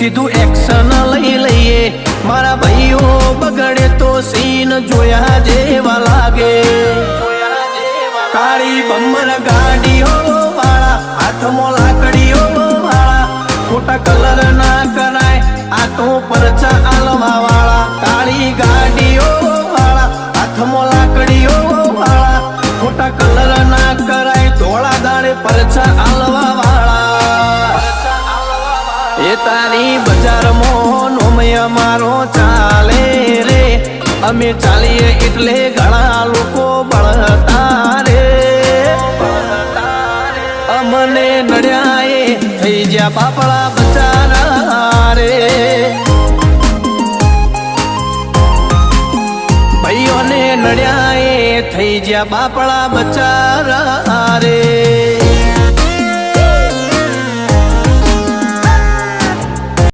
સીધું એક્શન લઈ લઈએ મારા ભાઈઓ બગડે તો સીન જોયા જેવા લાગે કાળી બમ્બર ગાડીઓ વાળા હાથમાં લાકડીઓ વાળા ખોટા કલર ના કરાય આ તો પરચા આલવા વાળા કાળી ગાડીઓ વાળા હાથમાં લાકડીઓ વાળા ખોટા કલર ના કરાય ધોળા દાડે પરચા આલવા વાળા એ તારી બજારમાં નોમય મારો ચાલે રે અમે ચાલીએ એટલે ઘણા લોકો બળતા રે અમને નડ્યા થઈ જ્યાં બાપડા બચારા રે ભાઈઓને નડ્યા થઈ જ્યાં બાપડા બચારા રે